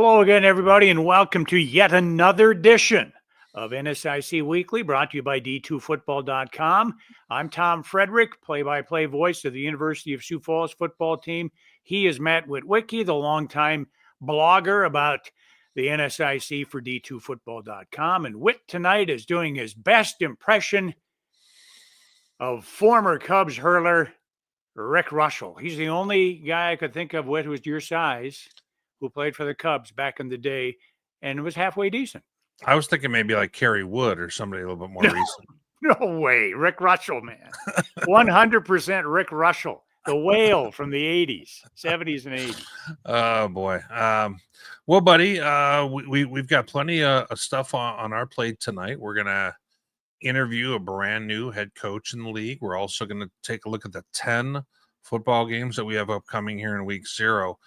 Hello again, everybody, and welcome to yet another edition of NSIC Weekly, brought to you by D2Football.com. I'm Tom Frederick, play-by-play voice of the University of Sioux Falls football team. He is Matt Witwicky, the longtime blogger about the NSIC for D2Football.com. And Witt tonight is doing his best impression of former Cubs hurler Rick Russell. He's the only guy I could think of, Witt, who was your size, who played for the Cubs back in the day, and was halfway decent. I was thinking maybe like Kerry Wood or somebody a little bit more recent. No way. Rick Russell, man. 100% Rick Russell, the whale from the 80s, 70s and 80s. Oh, boy. Well, buddy, we've got plenty of stuff on our plate tonight. We're going to interview a brand new head coach in the league. We're also going to take a look at the 10 football games that we have upcoming here in week 0.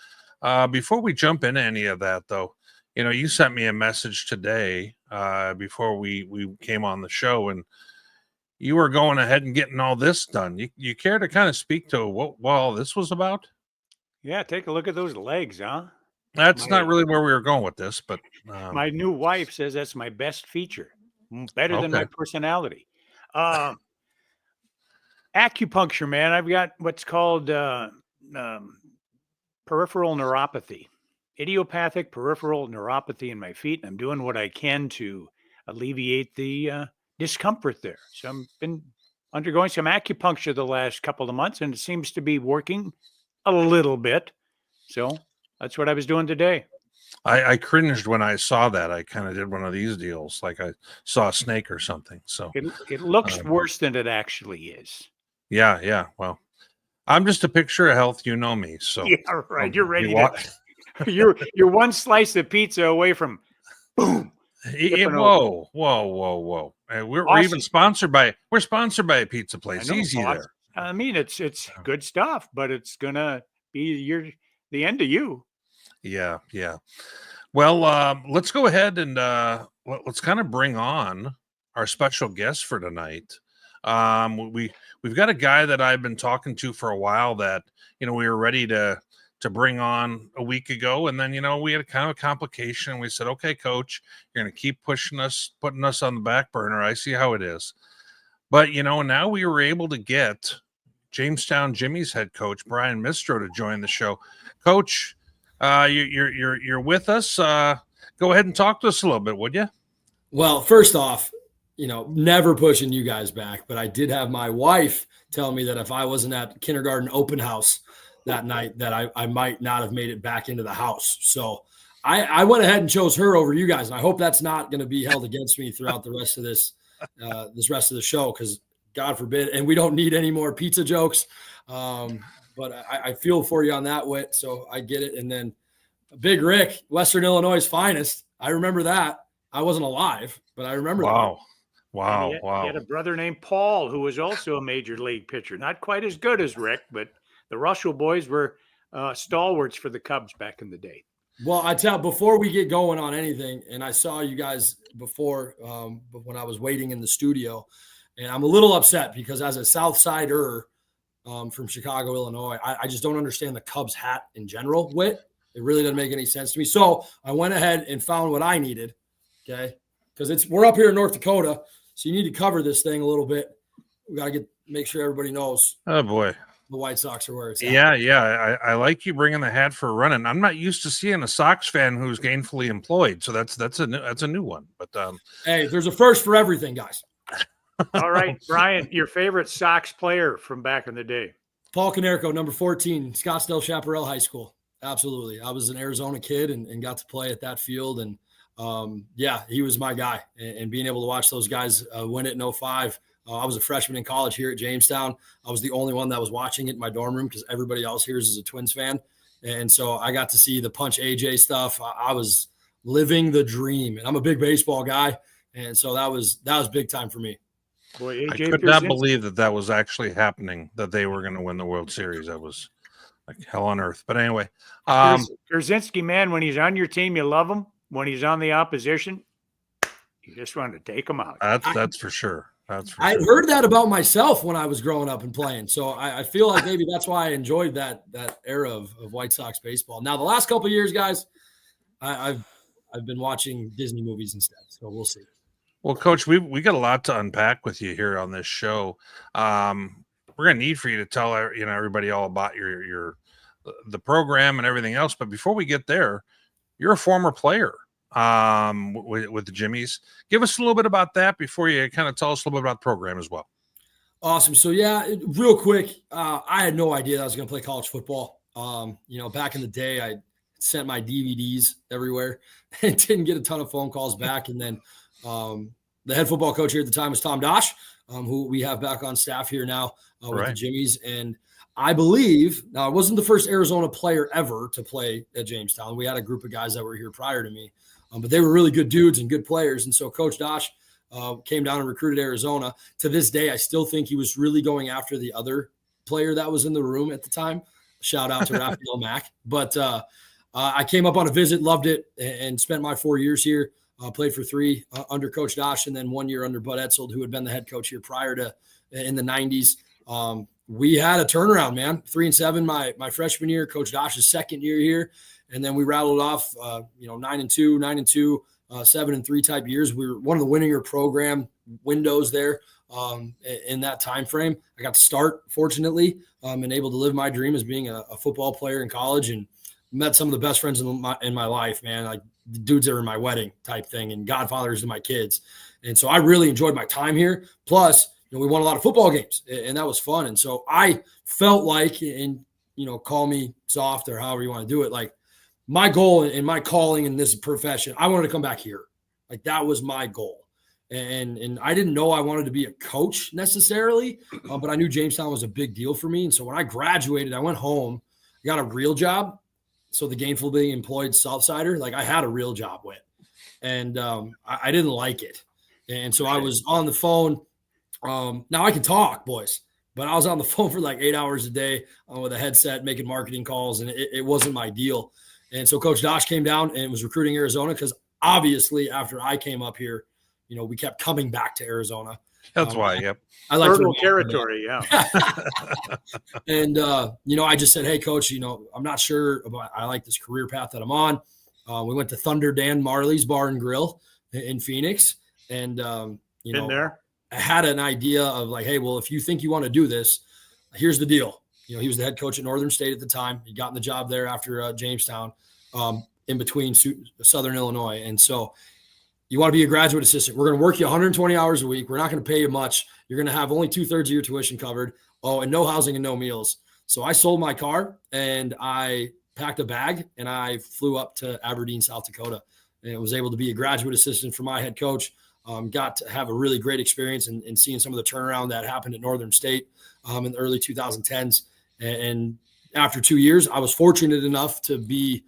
Before we jump into any of that, though, you know, you sent me a message today before we came on the show, and you were going ahead and getting all this done. You care to kind of speak to what all this was about? Yeah, take a look at those legs, huh? That's not really where we were going with this, but my new wife says that's my best feature, better than my personality. Acupuncture, man. I've got what's called peripheral neuropathy, idiopathic peripheral neuropathy in my feet. And I'm doing what I can to alleviate the discomfort there. So I've been undergoing some acupuncture the last couple of months, and it seems to be working a little bit. So that's what I was doing today. I cringed when I saw that. I kind of did one of these deals, like I saw a snake or something. So it looks worse than it actually is. Yeah. Well, I'm just a picture of health. You know me. So yeah, right. You're ready you're one slice of pizza away from boom. Whoa. We're even sponsored by a pizza place. Easy there. I mean, it's good stuff, but it's gonna be the end of you. Yeah. Well, let's go ahead and let's kind of bring on our special guest for tonight. We've got a guy that I've been talking to for a while that, you know, we were ready to bring on a week ago. And then, you know, we had a kind of a complication. We said, okay, coach, you're going to keep pushing us, putting us on the back burner. I see how it is. But, you know, now we were able to get Jamestown Jimmies head coach, Brian Mistro, to join the show. Coach, you're with us. Go ahead and talk to us a little bit, would you? Well, first off, you know, never pushing you guys back, but I did have my wife tell me that if I wasn't at kindergarten open house that night, that I might not have made it back into the house. So I went ahead and chose her over you guys. And I hope that's not going to be held against me throughout the rest of this rest of the show, because God forbid, and we don't need any more pizza jokes. But I feel for you on that, Whit. So I get it. And then Big Rick, Western Illinois' finest. I remember that. I wasn't alive, but I remember that. Wow. He had a brother named Paul who was also a major league pitcher. Not quite as good as Rick, but the Russell boys were stalwarts for the Cubs back in the day. Well, before we get going on anything, and I saw you guys before when I was waiting in the studio, and I'm a little upset because as a South Sider from Chicago, Illinois, I just don't understand the Cubs hat in general, Whit. It really doesn't make any sense to me. So I went ahead and found what I needed, okay? Because we're up here in North Dakota, so you need to cover this thing a little bit. We got to make sure everybody knows. Oh, boy. The White Sox are where it's at. Yeah. I like you bringing the hat for running. I'm not used to seeing a Sox fan who's gainfully employed, so that's a new one. But hey, there's a first for everything, guys. All right, Brian, your favorite Sox player from back in the day? Paul Konerko, number 14, Scottsdale Chaparral High School. Absolutely. I was an Arizona kid and got to play at that field. And, he was my guy. And being able to watch those guys win it in 2005. I was a freshman in college here at Jamestown. I was the only one that was watching it in my dorm room because everybody else here is a Twins fan. And so I got to see the Punch AJ stuff. I was living the dream. And I'm a big baseball guy. And so that was big time for me. Boy, I could not believe that was actually happening, that they were going to win the World Series. That was like hell on earth. But anyway. Krzyzewski, man, when he's on your team, you love him. When he's on the opposition, you just want to take him out. That's for sure. I heard that about myself when I was growing up and playing. So I feel like maybe that's why I enjoyed that era of White Sox baseball. Now, the last couple of years, guys, I've been watching Disney movies instead, so we'll see. Well, Coach, we got a lot to unpack with you here on this show. We're gonna need for you to tell everybody all about the program and everything else. But before we get there, you're a former player with the Jimmies. Give us a little bit about that before you kind of tell us a little bit about the program as well. Awesome. So yeah, real quick, I had no idea that I was going to play college football. Back in the day, I sent my DVDs everywhere and didn't get a ton of phone calls back. And then the head football coach here at the time was Tom Dosh, who we have back on staff here now with the Jimmies. And I believe, now I wasn't the first Arizona player ever to play at Jamestown. We had a group of guys that were here prior to me, but they were really good dudes and good players. And so Coach Dosh came down and recruited Arizona. To this day, I still think he was really going after the other player that was in the room at the time. Shout out to Raphael Mack. But I came up on a visit, loved it, and spent my 4 years here. Played for 3 under Coach Dosh and then 1 year under Bud Etzold, who had been the head coach here prior to in the 90s. We had a turnaround, man. 3-7 my freshman year, Coach Dosh's second year here. And then we rattled off, 9-2, 9-2. 7-3 type years. We were one of the winninger program windows there in that time frame. I got to start, fortunately, and able to live my dream as being a football player in college, and met some of the best friends in my life, man. Like the dudes that were in my wedding type thing, and godfathers to my kids. And so I really enjoyed my time here. Plus, we won a lot of football games, and that was fun. And so I felt like, and call me soft or however you want to do it, like, my goal and my calling in this profession, I wanted to come back here. Like that was my goal. And I didn't know I wanted to be a coach necessarily, but I knew Jamestown was a big deal for me. And so when I graduated, I went home, got a real job. So the gainfully employed Southsider, like I had a real job with, and I didn't like it. And so I was on the phone. Now I can talk, boys, but I was on the phone for like 8 hours a day with a headset, making marketing calls, and it wasn't my deal. And so Coach Dosh came down and was recruiting Arizona because obviously after I came up here, we kept coming back to Arizona. That's why, yep. I like fertile territory, yeah. And, I just said, hey, Coach, I'm not sure about I like this career path that I'm on. We went to Thunder Dan Marley's Bar and Grill in Phoenix. And, Been there. I had an idea of like, hey, well, if you think you want to do this, here's the deal. He was the head coach at Northern State at the time. He got in the job there after Jamestown, in between Southern Illinois. And so you want to be a graduate assistant. We're going to work you 120 hours a week. We're not going to pay you much. You're going to have only 2/3 of your tuition covered. Oh, and no housing and no meals. So I sold my car and I packed a bag and I flew up to Aberdeen, South Dakota, and was able to be a graduate assistant for my head coach. Got to have a really great experience in seeing some of the turnaround that happened at Northern State in the early 2010s. And after 2 years, I was fortunate enough to be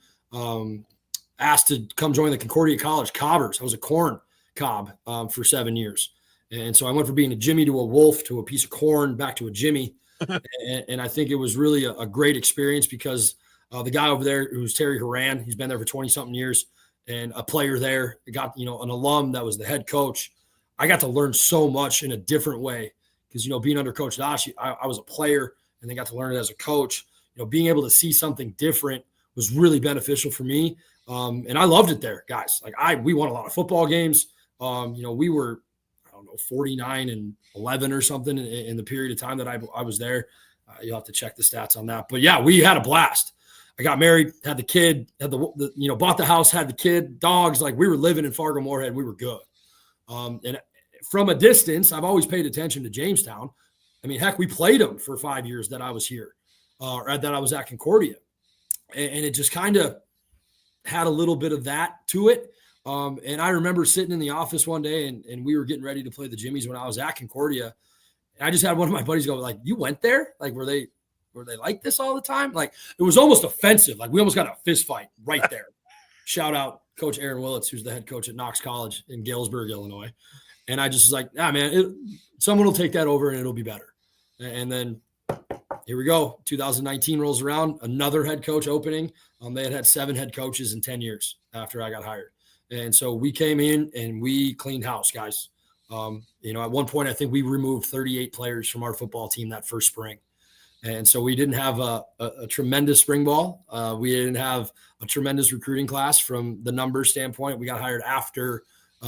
asked to come join the Concordia College Cobbers. I was a corn cob for 7 years. And so I went from being a Jimmy to a wolf to a piece of corn back to a Jimmy. and I think it was really a great experience because the guy over there, who's Terry Horan, he's been there for 20-something years, and a player there, got, an alum that was the head coach. I got to learn so much in a different way because, being under Coach Dosh, I was a player and then got to learn it as a coach. Being able to see something different was really beneficial for me. And I loved it there, guys. Like we won a lot of football games. We were, 49-11 or something in the period of time that I was there. You'll have to check the stats on that. But yeah, we had a blast. I got married, had the kid, had the bought the house, had the kid, dogs. Like we were living in Fargo Moorhead. We were good. And from a distance, I've always paid attention to Jamestown. I mean, heck, we played them for 5 years that I was here, or that I was at Concordia. And it just kind of had a little bit of that to it. And I remember sitting in the office one day and we were getting ready to play the Jimmies when I was at Concordia. And I just had one of my buddies go like, you went there? Like, were they like this all the time? Like, it was almost offensive. Like we almost got a fist fight right there. Shout out Coach Aaron Willits, who's the head coach at Knox College in Galesburg, Illinois. And I just was like, man, someone will take that over and it'll be better. And then here we go. 2019 rolls around, another head coach opening. They had 7 head coaches in 10 years after I got hired. And so we came in and we cleaned house, guys. At one point, I think we removed 38 players from our football team that first spring. And so we didn't have a tremendous spring ball. We didn't have a tremendous recruiting class from the numbers standpoint. We got hired after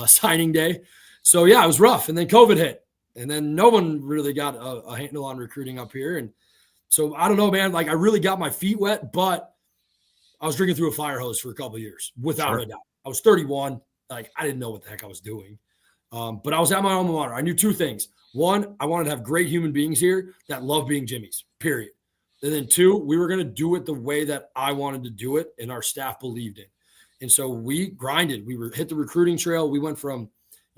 signing day. So, yeah, it was rough. And then COVID hit. And then no one really got a handle on recruiting up here. And so, I don't know, man. Like, I really got my feet wet, but I was drinking through a fire hose for a couple of years, without a doubt. I was 31. Like, I didn't know what the heck I was doing. But I was at my alma mater. I knew two things. One, I wanted to have great human beings here that love being Jimmies, period. And then two, we were going to do it the way that I wanted to do it and our staff believed in. And so we grinded. We hit the recruiting trail. We went from,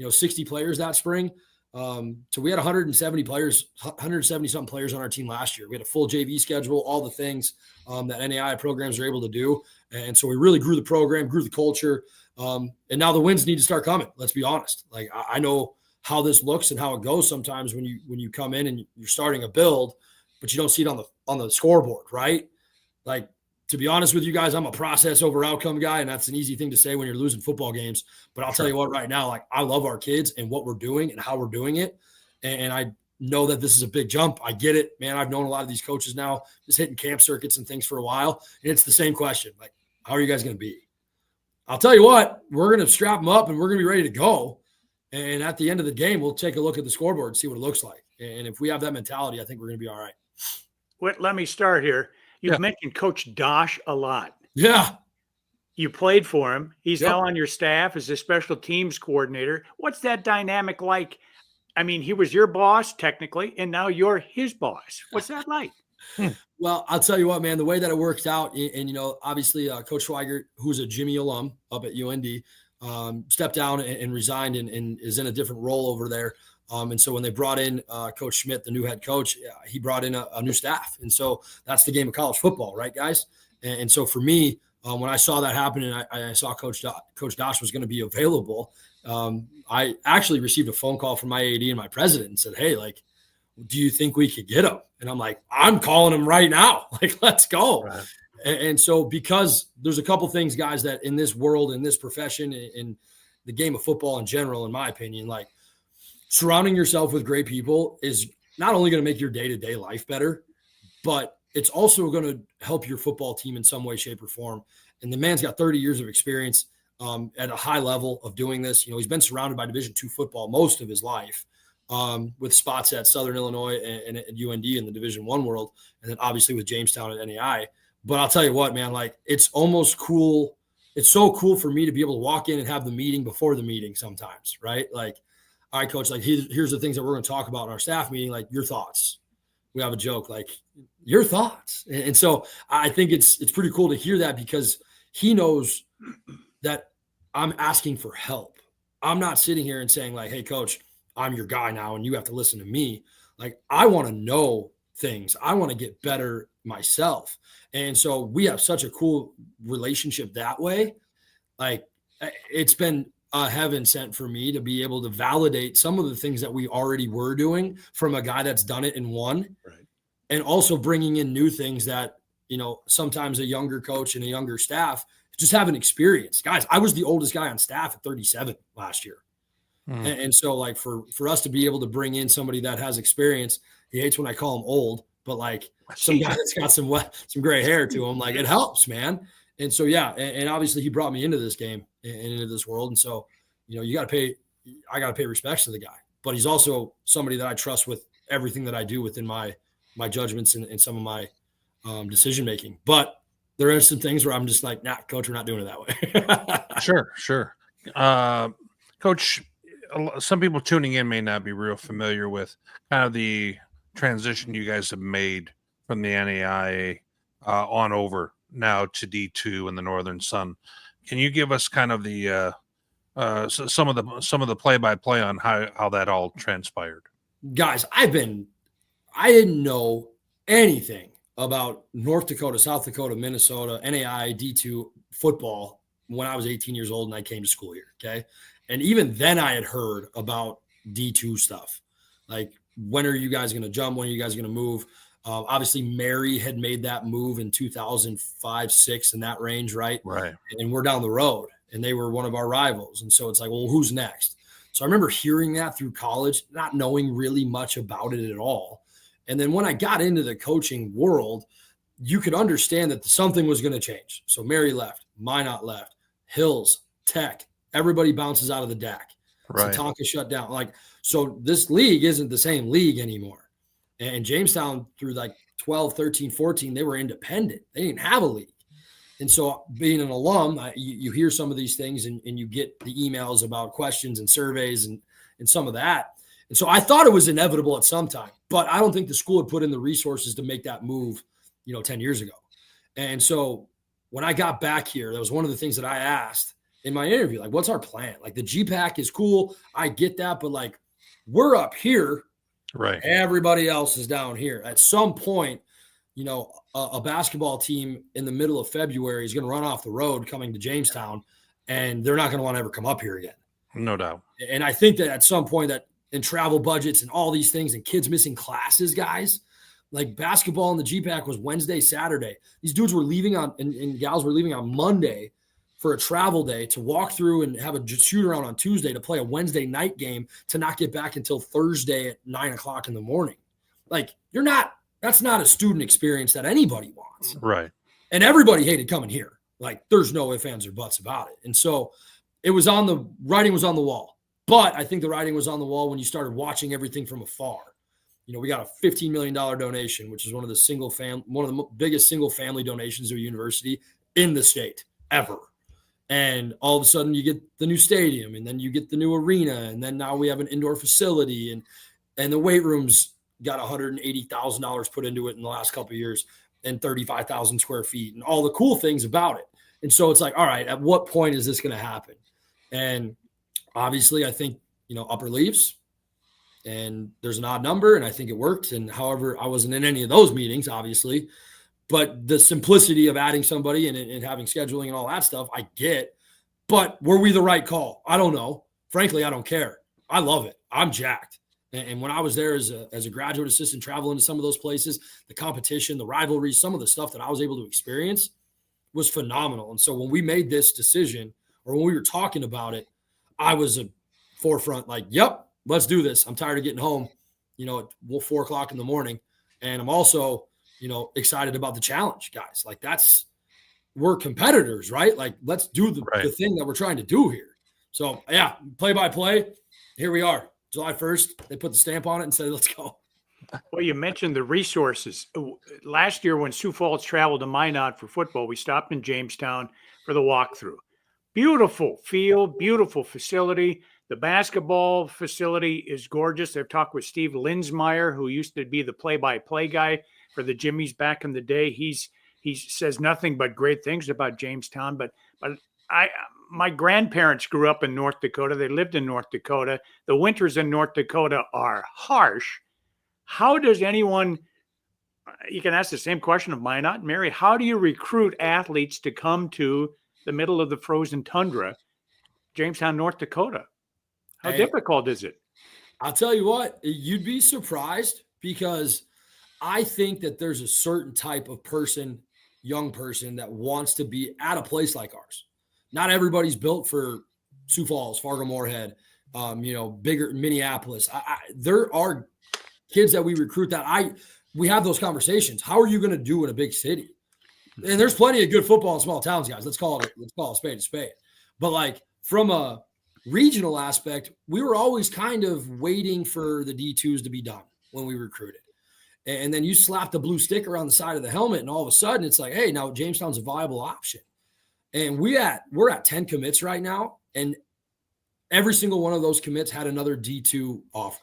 60 players that spring to we had 170 players, 170-something players on our team last year. We had a full JV schedule, all the things that NAI programs are able to do. And so we really grew the program, grew the culture. And now the wins need to start coming. Let's be honest. Like, I know how this looks and how it goes sometimes when you come in and you're starting a build, but you don't see it on the scoreboard, right? Like, to be honest with you guys, I'm a process over outcome guy, and that's an easy thing to say when you're losing football games. But I'll tell you what, right now, like, I love our kids and what we're doing and how we're doing it. And I know that this is a big jump. I get it, man. I've known a lot of these coaches now, just hitting camp circuits and things for a while. And it's the same question. Like, how are you guys going to be? I'll tell you what, we're going to strap them up and we're going to be ready to go. And at the end of the game, we'll take a look at the scoreboard and see what it looks like. And if we have that mentality, I think we're going to be all right. Whit, let me start here. You've mentioned Coach Dosh a lot. Yeah. You played for him. He's now on your staff as a special teams coordinator. What's that dynamic like? I mean, he was your boss technically, and now you're his boss. What's that like? Well, I'll tell you what, man, the way that it worked out, and obviously Coach Schweigert, who's a Jimmy alum up at UND, stepped down and resigned and is in a different role over there. And so when they brought in Coach Schmidt, the new head coach, he brought in a new staff. And so that's the game of college football, right, guys? And so for me, when I saw that happen and I saw Coach Dosh was going to be available, I actually received a phone call from my AD and my president and said, hey, like, do you think we could get him? And I'm like, I'm calling him right now. Like, let's go. Right. And so because there's a couple things, guys, that in this world, in this profession, in the game of football in general, in my opinion, like, surrounding yourself with great people is not only going to make your day-to-day life better, but it's also going to help your football team in some way, shape, or form. And the man's got 30 years of experience at a high level of doing this. He's been surrounded by Division II football most of his life, with spots at Southern Illinois and at UND in the Division I world, and then obviously with Jamestown at NAI. But I'll tell you what, man, like, it's almost cool. It's so cool for me to be able to walk in and have the meeting before the meeting sometimes, right? Like, all right, coach, like, here's the things that we're going to talk about in our staff meeting, like, your thoughts. We have a joke, like, your thoughts. And so I think it's pretty cool to hear that, because he knows that I'm asking for help. I'm not sitting here and saying, like, hey, coach, I'm your guy now and you have to listen to me. Like, I want to know things. I want to get better myself. And so we have such a cool relationship that way. Like, it's been a heaven sent for me to be able to validate some of the things that we already were doing from a guy that's done it and won. Right. And also bringing in new things that, sometimes a younger coach and a younger staff just haven't experienced. Guys, I was the oldest guy on staff at 37 last year. And so, like, for us to be able to bring in somebody that has experience, he hates when I call him old, but like some guy that's got some gray hair to him, like, it helps, man. And so, yeah. And obviously he brought me into this game and into this world. And so, I got to pay respects to the guy, but he's also somebody that I trust with everything that I do within my judgments and some of my decision-making. But there are some things where I'm just like, nah, coach, we're not doing it that way. Sure. Coach, some people tuning in may not be real familiar with kind of the transition you guys have made from the NAIA on over now to D2 and the Northern Sun. Can you give us kind of the some of the play-by-play on how that all transpired? Guys, I didn't know anything about North Dakota, South Dakota, Minnesota, NAI, D2 football when I was 18 years old and I came to school here. Okay. And even then I had heard about D2 stuff. Like, when are you guys going to jump? When are you guys going to move? Obviously Mary had made that move in 2005, 6 in that range. Right. And we're down the road and they were one of our rivals. And so it's like, well, who's next? So I remember hearing that through college, not knowing really much about it at all. And then when I got into the coaching world, you could understand that something was going to change. So Mary left, Minot left, Hills, Tech, everybody bounces out of the DAC. Right. Tonka shut down. Like, so this league isn't the same league anymore. And Jamestown through like 12, 13, 14, they were independent. They didn't have a league. And so being an alum, you hear some of these things and you get the emails about questions and surveys and some of that. And so I thought it was inevitable at some time, but I don't think the school had put in the resources to make that move, 10 years ago. And so when I got back here, that was one of the things that I asked in my interview, like, what's our plan? Like, the GPAC is cool. I get that, but like, we're up here. Right. Everybody else is down here. At some point, a basketball team in the middle of February is going to run off the road coming to Jamestown, and they're not going to want to ever come up here again. No doubt. And I think that at some point that in travel budgets and all these things and kids missing classes, guys, like basketball in the GPAC was Wednesday, Saturday. These dudes were leaving and gals were leaving on Monday for a travel day to walk through and have a shoot around on Tuesday to play a Wednesday night game to not get back until Thursday at 9:00 in the morning. Like, that's not a student experience that anybody wants. Right. And everybody hated coming here. Like, there's no ifs, ands, or buts about it. And so writing was on the wall. But I think the writing was on the wall when you started watching everything from afar. We got a $15 million donation, which is one of the biggest single family donations to a university in the state ever. And all of a sudden you get the new stadium, and then you get the new arena. And then now we have an indoor facility, and the weight rooms got $180,000 put into it in the last couple of years, and 35,000 square feet and all the cool things about it. And so it's like, all right, at what point is this going to happen? And obviously I think, upper leaves, and there's an odd number, and I think it worked. And however, I wasn't in any of those meetings, obviously, but the simplicity of adding somebody and having scheduling and all that stuff, I get. But were we the right call? I don't know. Frankly, I don't care. I love it. I'm jacked. And when I was there as a graduate assistant traveling to some of those places, the competition, the rivalries, some of the stuff that I was able to experience was phenomenal. And so when we made this decision, or when we were talking about it, I was a forefront, like, yep, let's do this. I'm tired of getting home, at 4:00 in the morning. And I'm also, excited about the challenge, guys. Like, we're competitors, right? Like, let's do the thing that we're trying to do here. So yeah, play by play. Here we are. July 1st, they put the stamp on it and said, let's go. Well, you mentioned the resources. Last year when Sioux Falls traveled to Minot for football, we stopped in Jamestown for the walkthrough. Beautiful field, beautiful facility. The basketball facility is gorgeous. I've talked with Steve Linsmeyer, who used to be the play-by-play guy for the Jimmies back in the day. He says nothing but great things about Jamestown. But my grandparents grew up in North Dakota. They lived in North Dakota. The winters in North Dakota are harsh. How does anyone, you can ask the same question of Minot and Mary, how do you recruit athletes to come to the middle of the frozen tundra, Jamestown, North Dakota? How difficult is it? I'll tell you what, you'd be surprised, because I think that there's a certain type of person, young person, that wants to be at a place like ours. Not everybody's built for Sioux Falls, Fargo-Moorhead, bigger Minneapolis. There are kids that we recruit that we have those conversations. How are you going to do in a big city? And there's plenty of good football in small towns, guys. Let's call it a spade. But like, from a regional aspect, we were always kind of waiting for the D2s to be done when we recruited. And then you slap the blue sticker on the side of the helmet, and all of a sudden it's like, hey, now Jamestown's a viable option. And we're at 10 commits right now, and every single one of those commits had another D2 offer.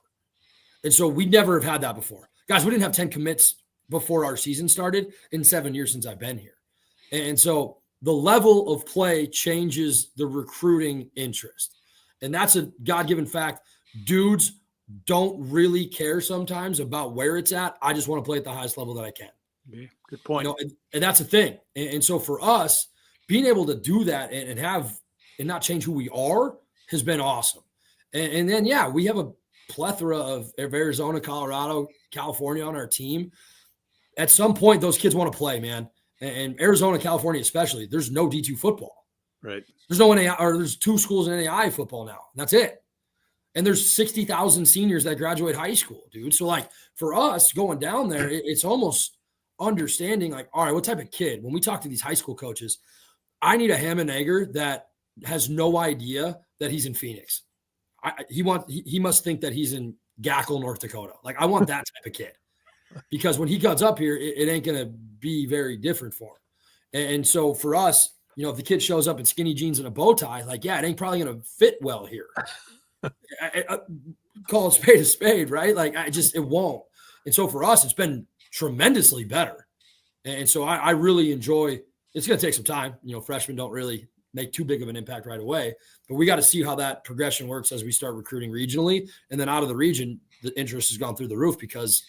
And so we never have had that before. Guys, we didn't have 10 commits before our season started in 7 years since I've been here. And so the level of play changes the recruiting interest. And that's a God-given fact. Dudes don't really care sometimes about where it's at. I just want to play at the highest level that I can. Yeah, good point. And that's the thing. And so for us, being able to do that and not change who we are has been awesome. And then, yeah, we have a plethora of Arizona, Colorado, California on our team. At some point, those kids want to play, man. And Arizona, California especially, there's no D2 football. Right. There's no NAI, or there's 2 schools in NAI football now. That's it. And there's 60,000 seniors that graduate high school, dude. So like for us going down there, it's almost understanding like, all right, what type of kid, when we talk to these high school coaches, I need a ham and egger that has no idea that he's in Phoenix. He must think that he's in Gackle, North Dakota. Like I want that type of kid, because when he comes up here, it ain't going to be very different for him. And so for us, if the kid shows up in skinny jeans and a bow tie, like, yeah, it ain't probably going to fit well here. I call a spade, right? Like it won't. And so for us, it's been tremendously better. And so I really enjoy, it's going to take some time. Freshmen don't really make too big of an impact right away, but we got to see how that progression works as we start recruiting regionally. And then out of the region, the interest has gone through the roof because,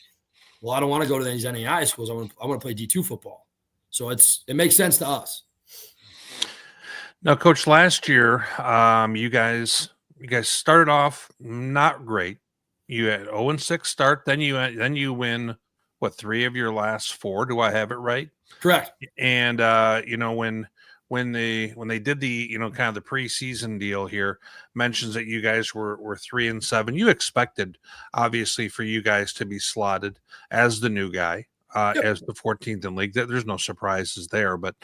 well, I don't want to go to these NAI schools. I want to play D2 football. So it makes sense to us. Now, Coach, last year, you guys started off not great. You had 0-6 start, then you win what, 3 of your last 4? Do I have it right? Correct. And when they did the kind of the preseason deal here, mentions that you guys were 3-7. You expected obviously for you guys to be slotted as the new guy, as the 14th in league. There's no surprises there, but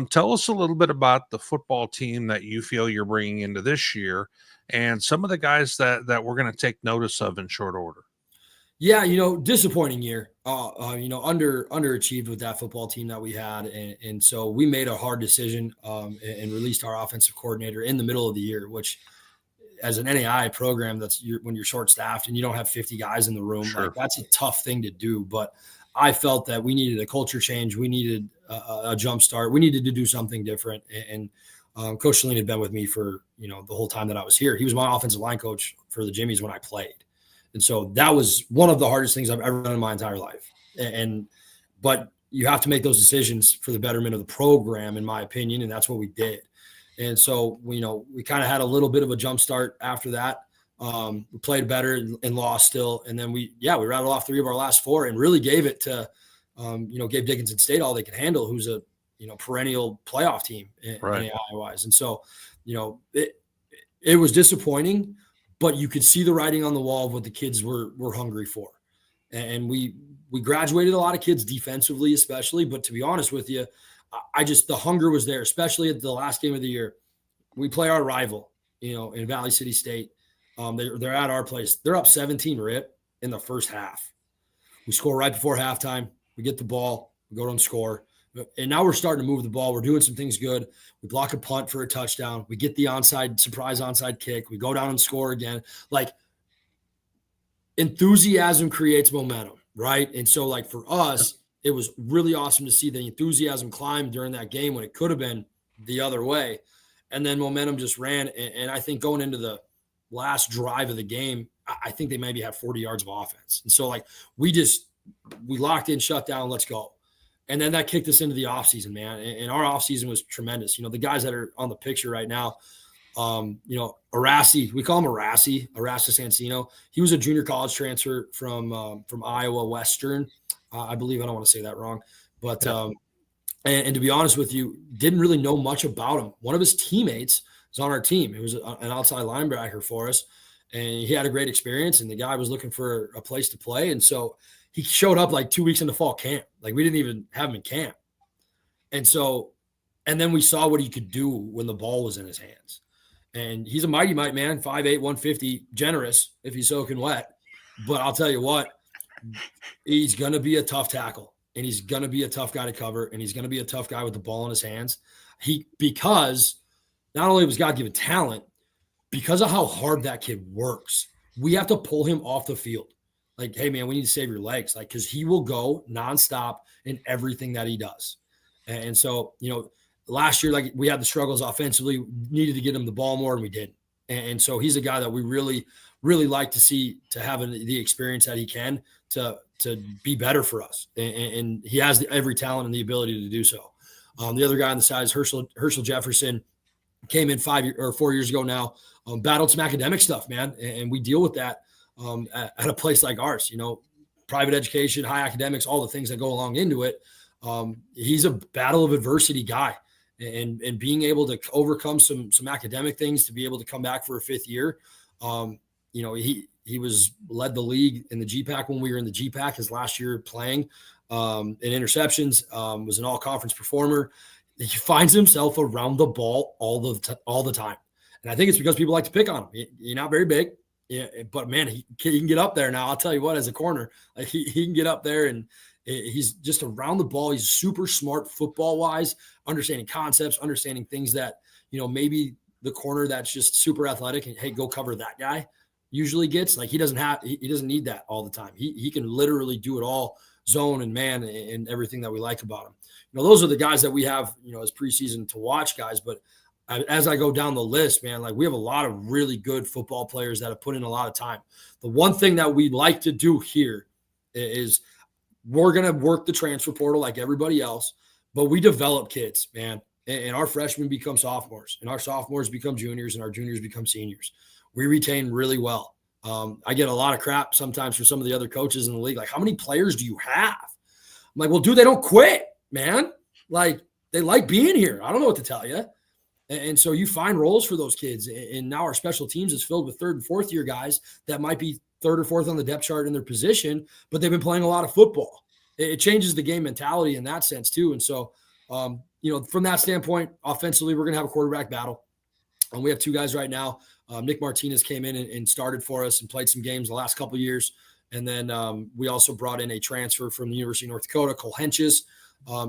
tell us a little bit about the football team that you feel you're bringing into this year and some of the guys that we're going to take notice of in short order. Yeah, disappointing year. Underachieved with that football team that we had, and so we made a hard decision and released our offensive coordinator in the middle of the year. Which, as an NAI program, when you're short staffed and you don't have 50 guys in the room, sure, like that's a tough thing to do. But I felt that we needed a culture change. We needed a jump start. We needed to do something different. And Coach Shalene had been with me for the whole time that I was here. He was my offensive line coach for the Jimmies when I played. And so that was one of the hardest things I've ever done in my entire life. But you have to make those decisions for the betterment of the program, in my opinion. And that's what we did. And so, we kind of had a little bit of a jump start after that. We played better and lost still. And then we rattled off 3 of our last 4 and really gave it to, gave Dickinson State all they could handle, who's a, perennial playoff team in NAI-wise. And so, it was disappointing, but you could see the writing on the wall of what the kids were hungry for. And we graduated a lot of kids defensively, especially. But to be honest with you, the hunger was there, especially at the last game of the year. We play our rival, in Valley City State. They're at our place. They're up 17 rip in the first half. We score right before halftime. We get the ball. We go down and score. And now we're starting to move the ball. We're doing some things good. We block a punt for a touchdown. We get the surprise onside kick. We go down and score again. Like, enthusiasm creates momentum, right? And so, like, for us, it was really awesome to see the enthusiasm climb during that game when it could have been the other way. And then momentum just ran. And I think going into the last drive of the game, I think they maybe had 40 yards of offense. And so, like, we locked in, shut down, let's go. And then that kicked us into the offseason, man. And our offseason was tremendous. The guys that are on the picture right now, Arasi, we call him Arasi Sansino. He was a junior college transfer from Iowa Western. I believe, I don't want to say that wrong. But and to be honest with you, didn't really know much about him. One of his teammates was on our team. He was an outside linebacker for us. And he had a great experience. And the guy was looking for a place to play. And so he showed up like 2 weeks into fall camp. Like, we didn't even have him in camp. And then we saw what he could do when the ball was in his hands. And he's a mighty might, man, 5'8", 150, generous if he's soaking wet. But I'll tell you what, he's going to be a tough tackle, and he's going to be a tough guy to cover, and he's going to be a tough guy with the ball in his hands. Because not only was God-given talent, because of how hard that kid works, we have to pull him off the field. Like, hey, man, we need to save your legs. Like, because he will go nonstop in everything that he does. And so, last year, like, we had the struggles offensively, we needed to get him the ball more, and we didn't. And so he's a guy that we really, really like to see, to have the experience that he can to be better for us. And he has every talent and the ability to do so. The other guy on the side is Herschel Jefferson. Came in 4 years ago now, battled some academic stuff, man. And we deal with that at a place like ours, private education, high academics, all the things that go along into it. He's a battle of adversity guy, and being able to overcome some academic things to be able to come back for a 5th year. he was led the league in the GPAC when we were in the GPAC his last year playing in interceptions, was an all-conference performer. He finds himself around the ball all the time. And I think it's because people like to pick on him. He's not very big, but man, he can get up there now. I'll tell you what, as a corner, like he can get up there, and he's just around the ball. He's super smart football-wise, understanding concepts, understanding things that, maybe the corner that's just super athletic and, hey, go cover that guy usually gets. Like he doesn't need that all the time. He can literally do it all, zone and man, and everything that we like about him. Those are the guys that we have, as preseason to watch guys. But as I go down the list, man, like we have a lot of really good football players that have put in a lot of time. The one thing that we like to do here is we're going to work the transfer portal like everybody else, but we develop kids, man. And our freshmen become sophomores, and our sophomores become juniors, and our juniors become seniors. We retain really well. I get a lot of crap sometimes from some of the other coaches in the league. Like, how many players do you have? I'm like, well, dude, they don't quit, man. Like, they like being here. I don't know what to tell you. And so you find roles for those kids. And now our special teams is filled with third and fourth year guys that might be third or fourth on the depth chart in their position, but they've been playing a lot of football. It changes the game mentality in that sense too. And so, from that standpoint, offensively, we're going to have a quarterback battle. And we have two guys right now. Nick Martinez came in and started for us and played some games the last couple of years. And then we also brought in a transfer from the University of North Dakota, Cole Henches.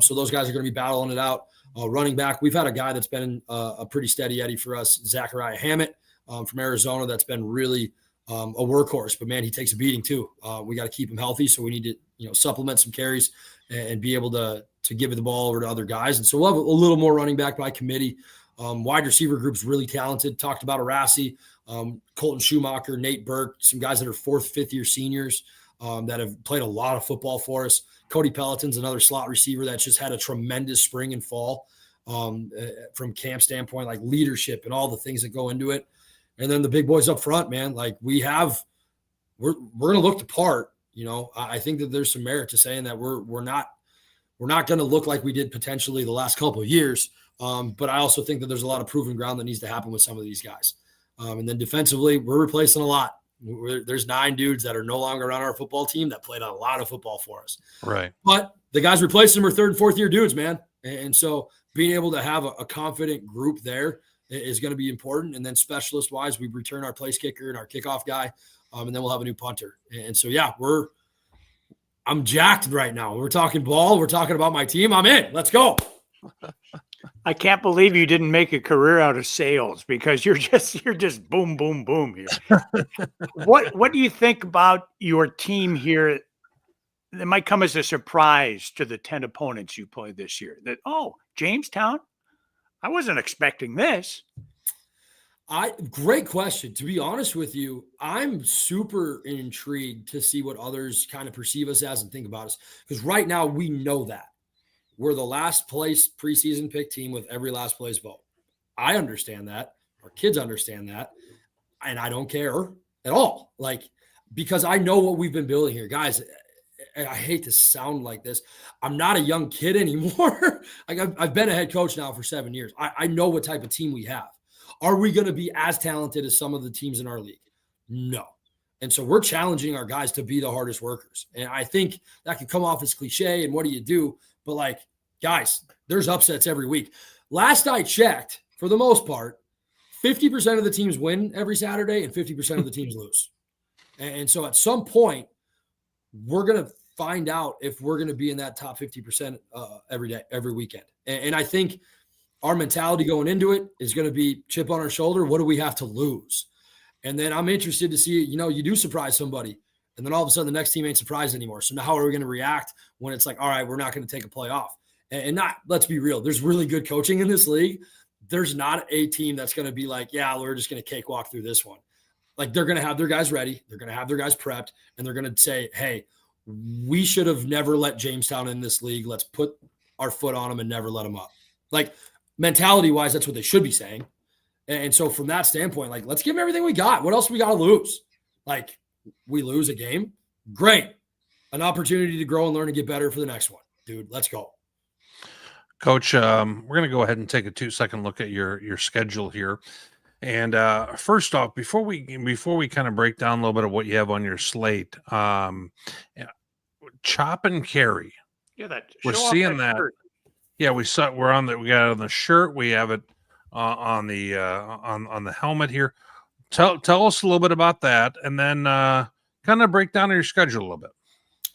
So those guys are going to be battling it out. Running back, we've had a guy that's been a pretty steady Eddie for us, Zachariah Hammett from Arizona. That's been really a workhorse. But, man, he takes a beating too. We got to keep him healthy, so we need to supplement some carries and be able to give the ball over to other guys. And so we'll have a little more running back by committee. Wide receiver group's really talented. Talked about Arasi, Colton Schumacher, Nate Burke, some guys that are fourth, fifth year seniors that have played a lot of football for us. Cody Peloton's another slot receiver that's just had a tremendous spring and fall from camp standpoint, like leadership and all the things that go into it. And then the big boys up front, man, like we're going to look the part. I think that there's some merit to saying that we're not going to look like we did potentially the last couple of years. But I also think that there's a lot of proven ground that needs to happen with some of these guys. And then defensively, we're replacing a lot. There's 9 dudes that are no longer on our football team that played a lot of football for us. Right. But the guys replacing them are third and fourth year dudes, man. And so being able to have a confident group there is going to be important. And then specialist wise, we return our place kicker and our kickoff guy. And then we'll have a new punter. And so, yeah, I'm jacked right now. We're talking ball. We're talking about my team. I'm in. Let's go. I can't believe you didn't make a career out of sales, because you're just boom, boom, boom here. What do you think about your team here? It might come as a surprise to the 10 opponents you played this year that, Jamestown, I wasn't expecting this. Great question. To be honest with you, I'm super intrigued to see what others kind of perceive us as and think about us. Because right now we know that we're the last place preseason pick team with every last place vote. I understand that. Our kids understand that. And I don't care at all. Because I know what we've been building here. Guys, I hate to sound like this. I'm not a young kid anymore. I've been a head coach now for 7 years. I know what type of team we have. Are we going to be as talented as some of the teams in our league? No. And so we're challenging our guys to be the hardest workers. And I think that can come off as cliche and what do you do? But guys, there's upsets every week. Last I checked, for the most part, 50% of the teams win every Saturday and 50% of the teams lose. And so at some point, we're going to find out if we're going to be in that top 50% every day, every weekend. And I think our mentality going into it is going to be chip on our shoulder. What do we have to lose? And then I'm interested to see, you do surprise somebody, and then all of a sudden the next team ain't surprised anymore. So now how are we going to react when it's like, all right, we're not going to take a play off? And not, let's be real, there's really good coaching in this league. There's not a team that's going to be like, yeah, we're just going to cakewalk through this one. They're going to have their guys ready. They're going to have their guys prepped, and they're going to say, hey, we should have never let Jamestown in this league. Let's put our foot on them and never let them up. Mentality-wise, that's what they should be saying. And so from that standpoint, let's give them everything we got. What else we got to lose? We lose a game. Great. An opportunity to grow and learn and get better for the next one. Dude, let's go. Coach, we're going to go ahead and take a 2-second look at your schedule here. And first off, before we kind of break down a little bit of what you have on your slate, chop and carry. Yeah, We're show off seeing that. shirt. Yeah, we got it on the shirt. We have it on the helmet here. Tell us a little bit about that, and then kind of break down your schedule a little bit.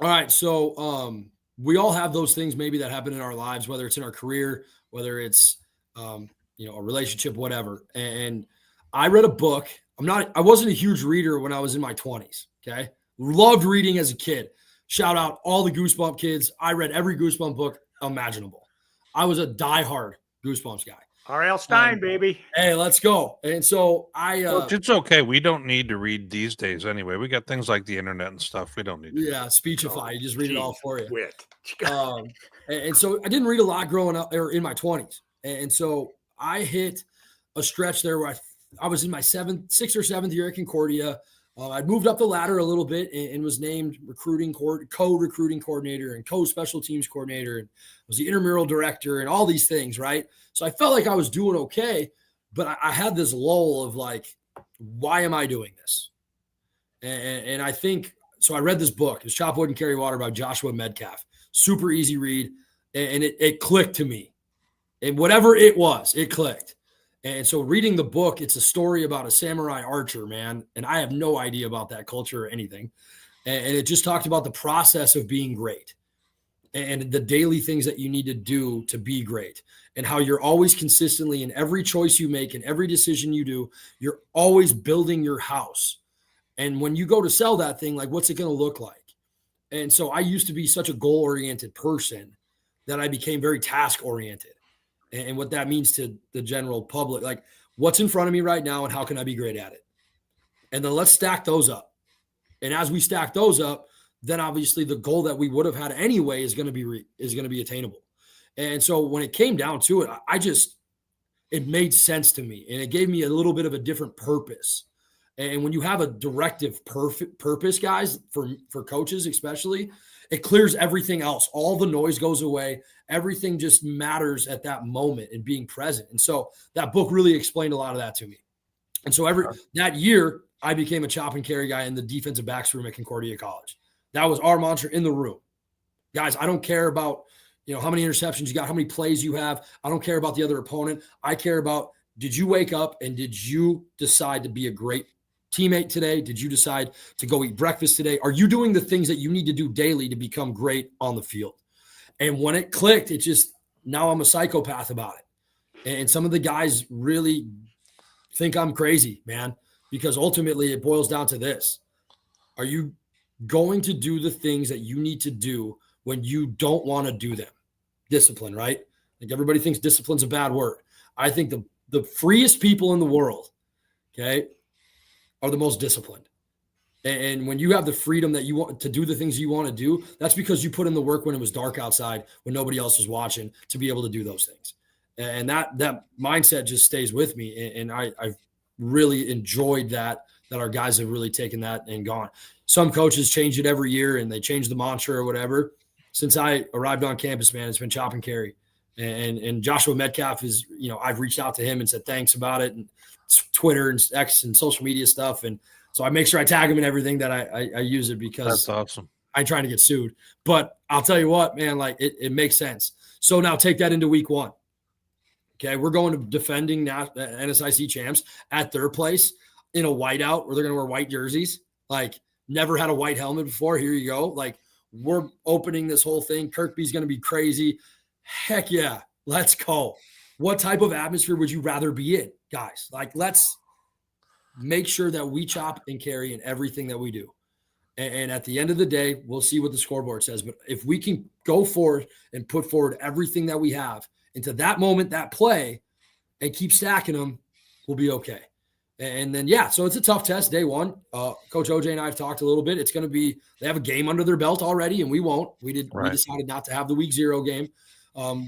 All right, so we all have those things maybe that happen in our lives, whether it's in our career, whether it's a relationship, whatever. And I read a book. I wasn't a huge reader when I was in my 20s. Okay, loved reading as a kid. Shout out all the Goosebump kids. I read every Goosebump book imaginable. I was a diehard Goosebumps guy. R.L. Stein, baby. Hey, let's go. And so it's okay. We don't need to read these days anyway. We got things like the internet and stuff. We don't need to. Yeah, Speechify. You just read it all for you. Wit. And so I didn't read a lot growing up or in my 20s. And so I hit a stretch there where I was in my sixth or seventh year at Concordia. I'd moved up the ladder a little bit and was named co-recruiting coordinator and co-special teams coordinator, and was the intramural director and all these things, right? So I felt like I was doing okay, but I had this lull of like, why am I doing this? And I think, so I read this book. It's Chop Wood and Carry Water by Joshua Medcalf. Super easy read, and it clicked to me. And whatever it was, it clicked. And so reading the book, it's a story about a samurai archer, man. And I have no idea about that culture or anything. And it just talked about the process of being great and the daily things that you need to do to be great, and how you're always consistently in every choice you make and every decision you do, you're always building your house. And when you go to sell that thing, like, what's it going to look like? And so I used to be such a goal-oriented person that I became very task-oriented. And what that means to the general public, like, what's in front of me right now and how can I be great at it? And then let's stack those up. And as we stack those up, then obviously the goal that we would have had anyway is going to be attainable. And so when it came down to it, it made sense to me, and it gave me a little bit of a different purpose. And when you have a directive purpose, guys, for coaches especially, it clears everything else. All the noise goes away. Everything just matters at that moment and being present. And so that book really explained a lot of that to me. And so that year, I became a chop and carry guy in the defensive backs room at Concordia College. That was our mantra in the room. Guys, I don't care about, how many interceptions you got, how many plays you have. I don't care about the other opponent. I care about, did you wake up and did you decide to be a great teammate today? Did you decide to go eat breakfast today? Are you doing the things that you need to do daily to become great on the field? And when it clicked, now I'm a psychopath about it. And some of the guys really think I'm crazy, man, because ultimately it boils down to this. Are you going to do the things that you need to do when you don't want to do them? Discipline, right? Like, everybody thinks discipline's a bad word. I think the freest people in the world, okay, are the most disciplined. And when you have the freedom that you want to do the things you want to do, that's because you put in the work when it was dark outside, when nobody else was watching, to be able to do those things. And that mindset just stays with me. And I've really enjoyed that our guys have really taken that and gone. Some coaches change it every year and they change the mantra or whatever. Since I arrived on campus, man, it's been chop and carry. And Joshua Medcalf is, I've reached out to him and said thanks about it, and Twitter and X and social media stuff. And so I make sure I tag him in everything that I use it, because that's awesome. I ain't trying to get sued. But I'll tell you what, man, like, it makes sense. So now take that into week one. Okay, we're going to defending NSIC champs at their place in a whiteout where they're going to wear white jerseys. Like, never had a white helmet before. Here you go. Like, we're opening this whole thing. Kirkby's going to be crazy. Heck yeah, let's go. What type of atmosphere would you rather be in, guys? Like, let's make sure that we chop and carry in everything that we do. And at the end of the day, we'll see what the scoreboard says. But if we can go forward and put forward everything that we have into that moment, that play, and keep stacking them, we'll be okay. And then, so it's a tough test day one. Coach OJ and I have talked a little bit. It's going to be, they have a game under their belt already, and we won't. We decided not to have the week 0 game.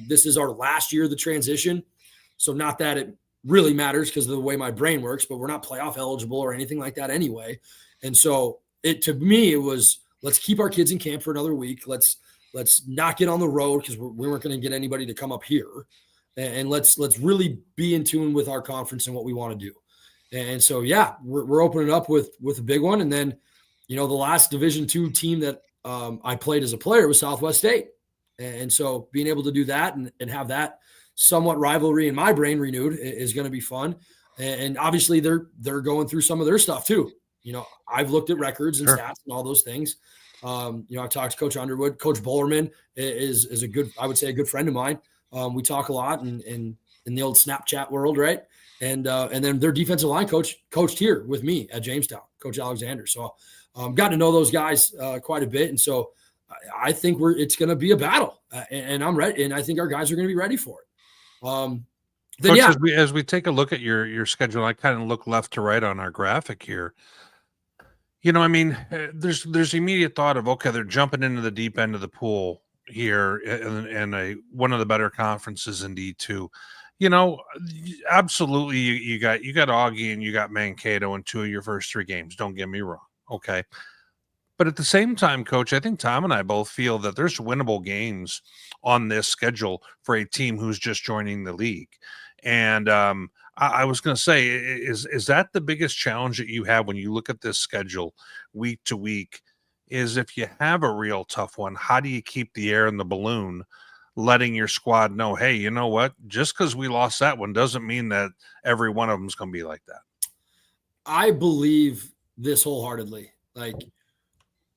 This is our last year of the transition. So not that it really matters because of the way my brain works, but we're not playoff eligible or anything like that anyway. And so to me, it was, let's keep our kids in camp for another week. Let's not get on the road because we weren't going to get anybody to come up here. And let's really be in tune with our conference and what we want to do. And so, yeah, we're opening up with a big one. And then, the last Division II team that I played as a player was Southwest State. And so being able to do that and have that somewhat rivalry in my brain renewed is going to be fun. And obviously they're going through some of their stuff too. I've looked at records and stats and all those things. I've talked to Coach Underwood. Coach Bollerman is a good, I would say, a good friend of mine. We talk a lot in the old Snapchat world, right? And then their defensive line coach coached here with me at Jamestown, Coach Alexander. So gotten to know those guys quite a bit. And so I think it's going to be a battle, and I'm ready. And I think our guys are going to be ready for it. Coach, as we take a look at your schedule, I kind of look left to right on our graphic here. There's immediate thought of, okay, they're jumping into the deep end of the pool here in one of the better conferences in D2. Absolutely, you got Augie and you got Mankato in 2 of your first 3 games. Don't get me wrong. Okay. But at the same time, Coach, I think Tom and I both feel that there's winnable games on this schedule for a team who's just joining the league. And I was going to say, is that the biggest challenge that you have when you look at this schedule week to week? Is if you have a real tough one, how do you keep the air in the balloon, letting your squad know, hey, you know what? Just because we lost that one doesn't mean that every one of them is going to be like that. I believe this wholeheartedly. Like,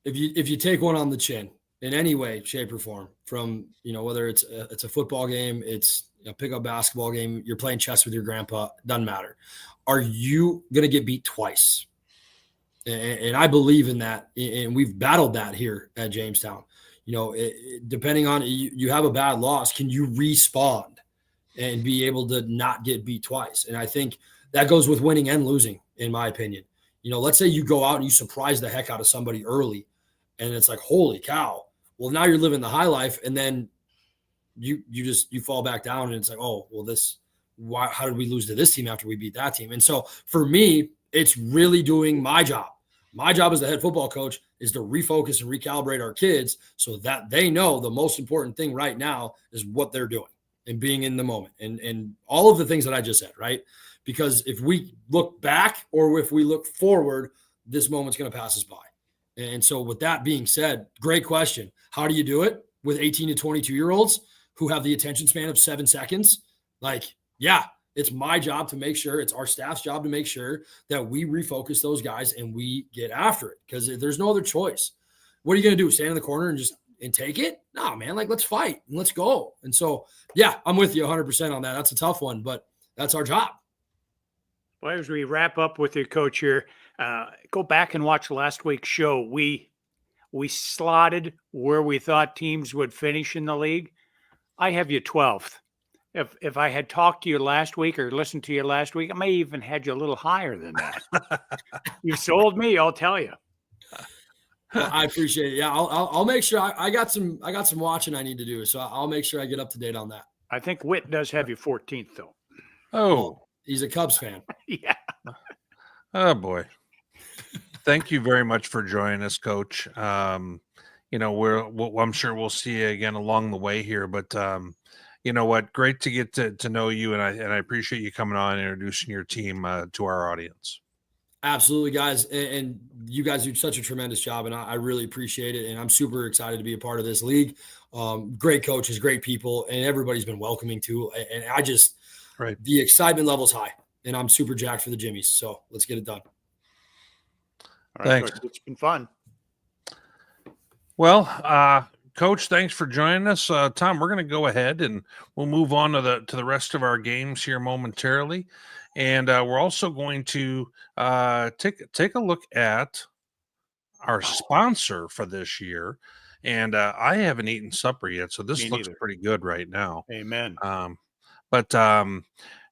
if you take one on the chin in any way, shape, or form, from whether it's a football game, it's a pickup basketball game, you're playing chess with your grandpa, doesn't matter. Are you gonna get beat twice? And I believe in that, and we've battled that here at Jamestown. Depending on you have a bad loss, can you respawn and be able to not get beat twice? And I think that goes with winning and losing, in my opinion. Let's say you go out and you surprise the heck out of somebody early, and it's like, holy cow. Well, now you're living the high life, and then you fall back down, and it's like, oh, well, how did we lose to this team after we beat that team? And so for me, it's really doing my job. My job as the head football coach is to refocus and recalibrate our kids so that they know the most important thing right now is what they're doing and being in the moment and all of the things that I just said, right? Because if we look back or if we look forward, this moment's going to pass us by. And so with that being said, great question. How do you do it with 18 to 22-year-olds who have the attention span of 7 seconds? Like, yeah, it's my job to make sure, it's our staff's job to make sure that we refocus those guys and we get after it, because there's no other choice. What are you going to do? Stand in the corner and take it? No, man, like, let's fight and let's go. And so, yeah, I'm with you 100% on that. That's a tough one, but that's our job. Well, as we wrap up with your coach here, go back and watch last week's show. We slotted where we thought teams would finish in the league. I have you 12th. If I had talked to you last week or listened to you last week, I may even had you a little higher than that. You sold me, I'll tell you. Well, I appreciate it. Yeah, I'll make sure I got some watching I need to do, so I'll make sure I get up to date on that. I think Witt does have you 14th though. Oh. He's a Cubs fan. Yeah. Oh boy. Thank you very much for joining us, Coach. I'm sure we'll see you again along the way here, but you know what? Great to get to know you, and I appreciate you coming on and introducing your team to our audience. Absolutely, guys, and you guys do such a tremendous job, and I really appreciate it, and I'm super excited to be a part of this league. Great coaches, great people, and everybody's been welcoming too, and I just – right. The excitement level's high, and I'm super jacked for the Jimmies. So let's get it done. All right, Thanks. It's been fun. Well, Coach, thanks for joining us. Tom, we're going to go ahead and we'll move on to the rest of our games here momentarily. And we're also going to take a look at our sponsor for this year. And I haven't eaten supper yet, so this looks pretty good right now. Amen. But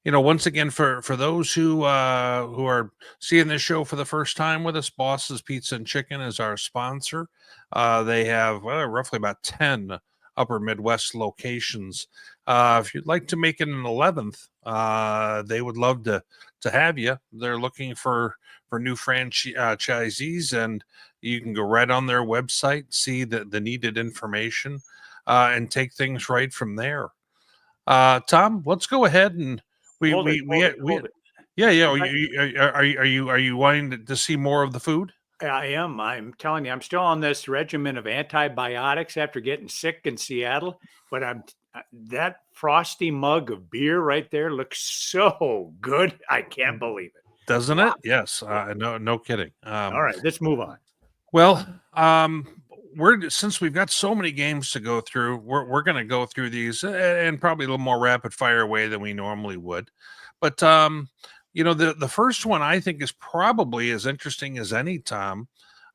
once again, for those who are seeing this show for the first time with us, Boss's Pizza and Chicken is our sponsor. They have roughly about 10 upper Midwest locations. If you'd like to make it an 11th, they would love to have you. They're looking for new franchisees, and you can go right on their website, see the needed information, and take things right from there. Tom, let's go ahead and hold it. Yeah, yeah. Are you wanting to see more of the food? I am. I'm telling you, I'm still on this regimen of antibiotics after getting sick in Seattle. But that frosty mug of beer right there looks so good. I can't believe it. Doesn't Wow. it? Yes. No kidding. All right, let's move on. Well, since we've got so many games to go through, we're going to go through these and probably a little more rapid fire way than we normally would. But the first one I think is probably as interesting as any, Tom.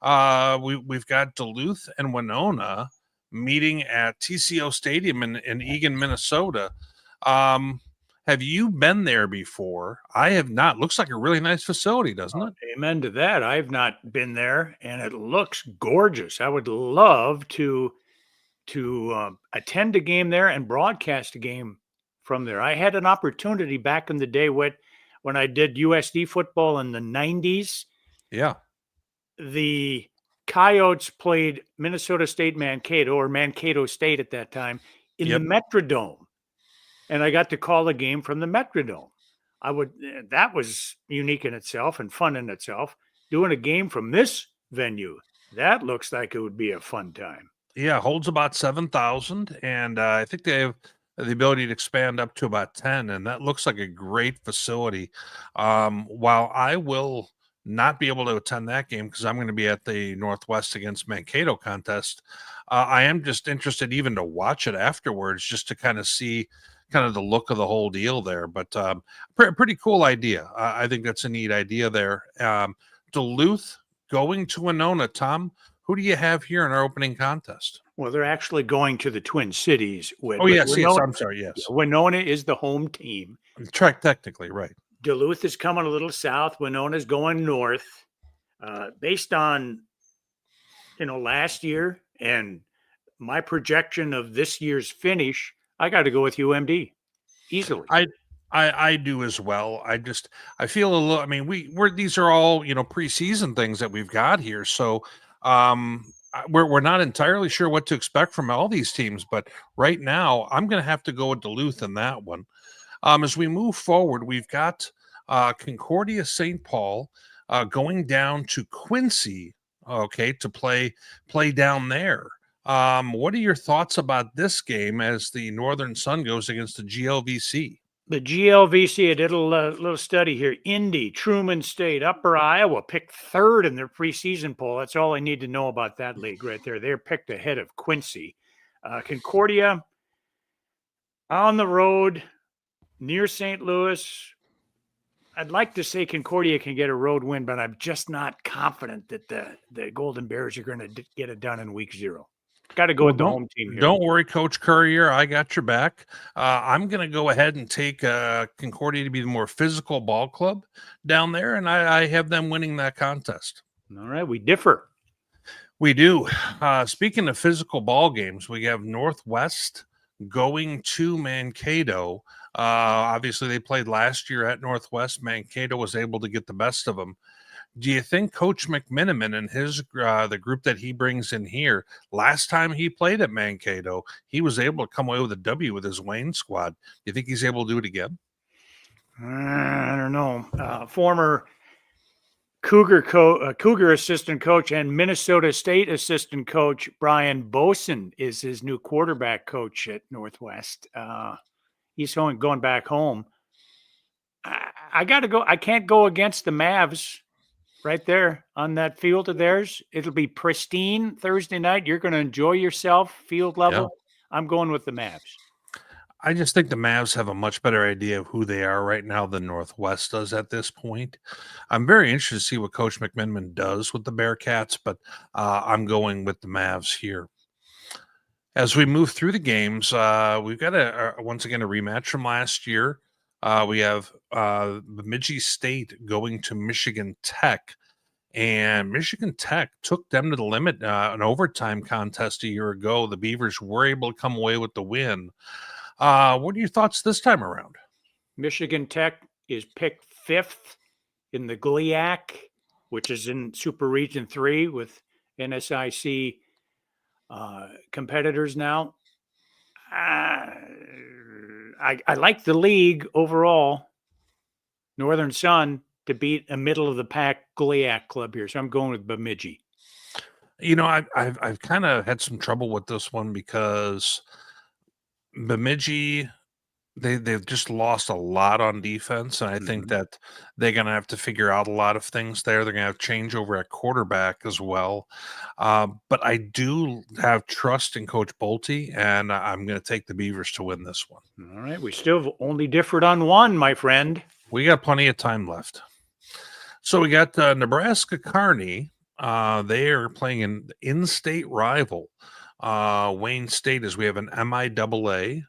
We've got Duluth and Winona meeting at TCO Stadium in Eagan, Minnesota. Have you been there before? I have not. Looks like a really nice facility, doesn't it? Amen to that. I've not been there, and it looks gorgeous. I would love to attend a game there and broadcast a game from there. I had an opportunity back in the day when I did USD football in the 90s. Yeah. The Coyotes played Minnesota State Mankato, or Mankato State at that time, in the Metrodome. And I got to call a game from the Metrodome. That was unique in itself and fun in itself. Doing a game from this venue, that looks like it would be a fun time. Yeah, holds about 7,000, and I think they have the ability to expand up to about 10, and that looks like a great facility. While I will not be able to attend that game because I'm going to be at the Northwest against Mankato contest, I am just interested even to watch it afterwards, just to kind of see kind of the look of the whole deal there. But pretty cool idea. I think that's a neat idea there. Duluth going to Winona, Tom. Who do you have here in our opening contest? Well, they're actually going to the Twin Cities. Yes. I'm sorry. Yes. Winona is the home team. Technically, right. Duluth is coming a little south. Winona's going north. Based on, last year and my projection of this year's finish, I got to go with UMD easily. I do as well. I feel a little. I mean, these are all preseason things that we've got here, so we're not entirely sure what to expect from all these teams. But right now, I'm going to have to go with Duluth in that one. As we move forward, we've got Concordia St. Paul going down to Quincy, to play down there. What are your thoughts about this game as the Northern Sun goes against the GLVC? The GLVC, I did a little study here. Indy, Truman State, Upper Iowa picked third in their preseason poll. That's all I need to know about that league right there. They're picked ahead of Quincy. Concordia on the road near St. Louis. I'd like to say Concordia can get a road win, but I'm just not confident that the Golden Bears are going to get it done in week 0. Got to go with the home team here. Don't worry, Coach Courier. I got your back. I'm going to go ahead and take Concordia to be the more physical ball club down there, and I have them winning that contest. All right, we differ. We do. Speaking of physical ball games, we have Northwest going to Mankato. Obviously, they played last year at Northwest. Mankato was able to get the best of them. Do you think Coach McMiniman and his the group that he brings in here, last time he played at Mankato, he was able to come away with a W with his Wayne squad? Do you think he's able to do it again? I don't know. Former Cougar assistant coach and Minnesota State assistant coach Brian Boson is his new quarterback coach at Northwest. He's going back home. I got to go. I can't go against the Mavs. Right there on that field of theirs. It'll be pristine Thursday night. You're going to enjoy yourself, field level. Yeah. I'm going with the Mavs. I just think the Mavs have a much better idea of who they are right now than Northwest does at this point. I'm very interested to see what Coach McMiniman does with the Bearcats, but I'm going with the Mavs here. As we move through the games, we've got once again a rematch from last year. We have Bemidji State going to Michigan Tech, and Michigan Tech took them to the limit an overtime contest a year ago. The Beavers were able to come away with the win. What are your thoughts this time around? Michigan Tech is picked 5th in the GLIAC, which is in Super Region 3 with NSIC competitors now. I like the league overall. Northern Sun to beat a middle of the pack Goliath club here. So I'm going with Bemidji. I've kind of had some trouble with this one because Bemidji, they've just lost a lot on defense, and I think that they're going to have to figure out a lot of things there. They're going to have changeover at quarterback as well. But I do have trust in Coach Bolte, and I'm going to take the Beavers to win this one. All right. We still only differed on one, my friend. We got plenty of time left. So we got Nebraska Kearney. They are playing an in-state rival, Wayne State, as we have an MIAA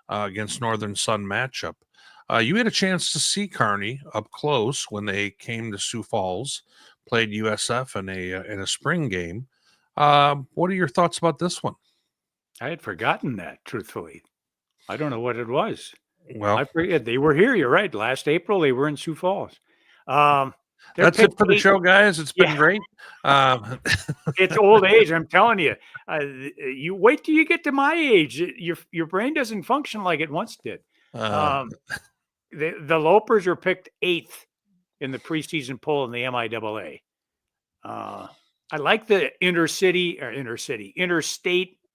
against Northern Sun matchup. You had a chance to see Kearney up close when they came to Sioux Falls, played USF in a spring game. What are your thoughts about this one? I had forgotten that, truthfully. I don't know what it was. Well, I forget. They were here. You're right. Last April, they were in Sioux Falls. That's it for the show, guys. It's been great. It's old age. I'm telling you. You wait till you get to my age. Your brain doesn't function like it once did. The Lopers are picked 8th in the preseason poll in the MIAA. I like the interstate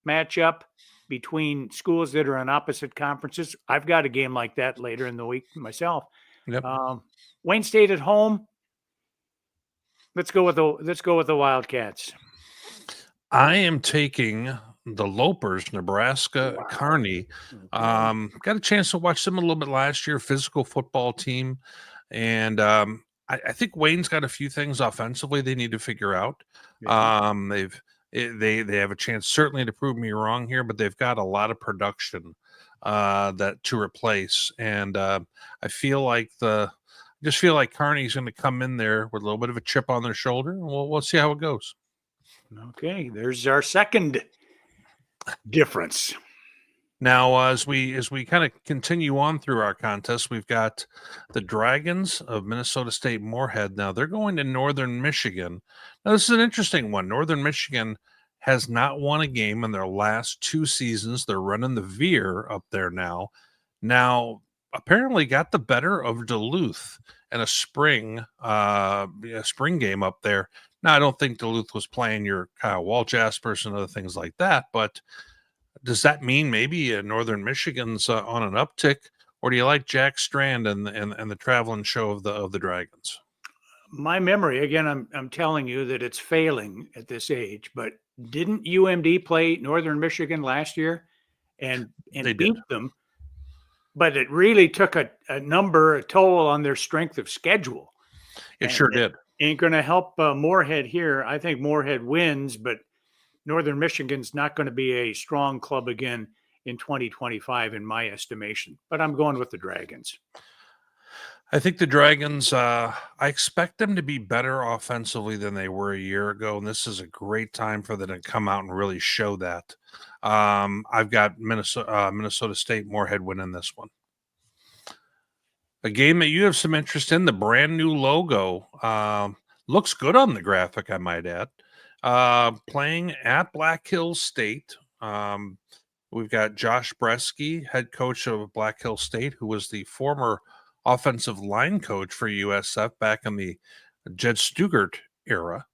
matchup between schools that are in opposite conferences. I've got a game like that later in the week myself. Yep. Wayne State at home. Let's go with the Wildcats. I am taking the Lopers, Nebraska Kearney. Got a chance to watch them a little bit last year. Physical football team, and I think Wayne's got a few things offensively they need to figure out. They have a chance certainly to prove me wrong here, but they've got a lot of production that to replace, and I feel like Kearney's going to come in there with a little bit of a chip on their shoulder, and we'll see how it goes. Okay, there's our second difference. Now, as we kind of continue on through our contest, we've got the Dragons of Minnesota State Moorhead. Now, they're going to Northern Michigan. Now, this is an interesting one. Northern Michigan has not won a game in their last 2 seasons. They're running the veer up there now. Now, apparently got the better of Duluth in a spring game up there. Now, I don't think Duluth was playing your Kyle Walsh-Jaspers and other things like that, but does that mean maybe Northern Michigan's on an uptick, or do you like Jack Strand and the traveling show of the Dragons? My memory, again, I'm telling you that it's failing at this age, but didn't UMD play Northern Michigan last year and beat them? But it really took a toll on their strength of schedule. It sure did. Ain't going to help Moorhead here. I think Moorhead wins, but Northern Michigan's not going to be a strong club again in 2025, in my estimation. But I'm going with the Dragons. I think the Dragons, I expect them to be better offensively than they were a year ago, and this is a great time for them to come out and really show that. I've got Minnesota State Moorhead winning this one. A game that you have some interest in, the brand new logo. Looks good on the graphic, I might add. Playing at Black Hills State. We've got Josh Bresky, head coach of Black Hills State, who was the former offensive line coach for USF back in the Jed Stugart era.